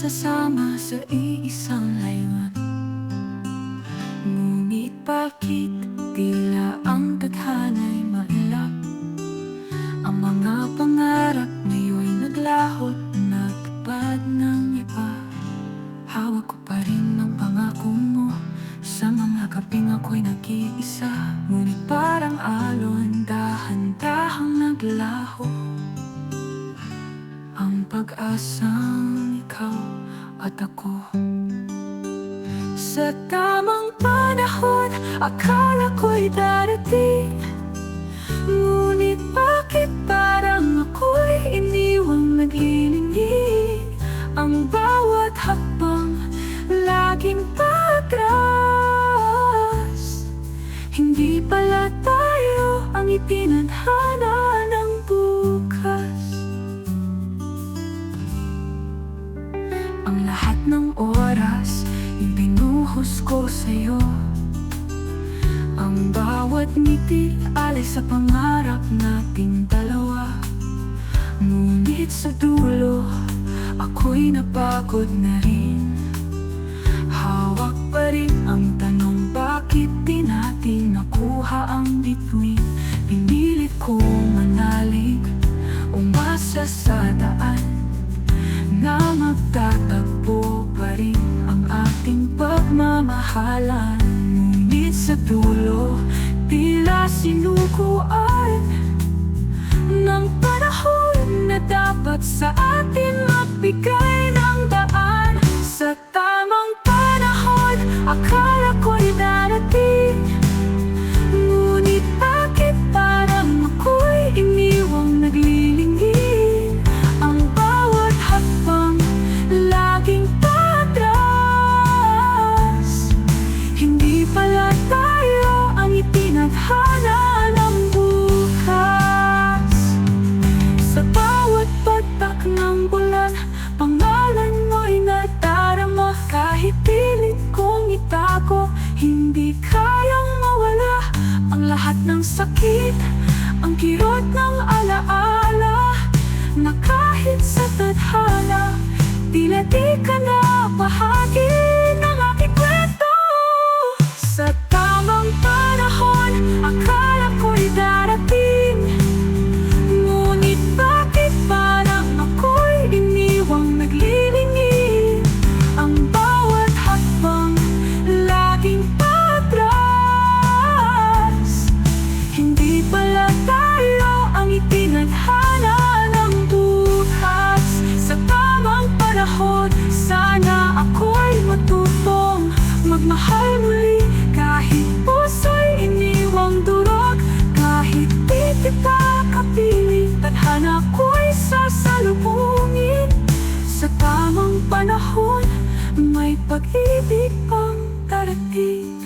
magsasama sa iisang layuan. Ngunit bakit tila ang tadhana'y mailap? Ang mga pangarap ngayon'y naglahot, natupad ng iba. Hawak ko pa rin ang pangako mo sa mga gabing ako'y nag-iisa. Ngunit parang alon, dahan-dahang naglaho ang pag-asang ikaw at ako. Sa tamang panahon, akala ko'y darating. Ngunit bakit parang ako'y iniwang naglilingig? Ang bawat hakbang laging patras. Hindi pala tayo ang itinadhana ng bukas. Ang lahat ng oras ibinuhos ko sa'yo. Ang bawat ngiti alay sa pangarap nating dalawa. Ngunit sa dulo, ako'y napagod na rin. Hawak pa rin ang tanong, bakit di natin nakuha ang bituin? Pinilit kong manalig, umasa sa daan na magtatagpo pa rin ang ating pagmamahalan. Ngunit sa dulo, tila sinukuan ng panahon na dapat sa atin magbigay ng daan. Sa tamang panahon, akala ko'y darating. Ngunit bakit parang ako'y iniwang naglilingid? Ang bawat hakbang laging patras. Hindi pala tayo ang itinadhana ng bukas. Sa bawat patak ng bulan, pangalan mo'y nadarama. Kahit pilit kong itago, hindi kayang mawala ang lahat ng sakit, ang kirot ng alaala, na kahit sa tadhana, tila di ka na bahagi ng aking kwento. Sa tamang panahon, akala ko'y darating. Ngunit bakit parang ako'y iniwang naglilingid? Ang bawat hakbang laging patras. Hindi pala tayo ang itinadhana ng bukas. Sa tamang panahon, sana ako'y matutong magmahal muli. Kahit puso'y iniwang durog, kahit di kita kapiling, tadhana ko'y sasalubungin. Sa tamang panahon, may pag-ibig pang darating.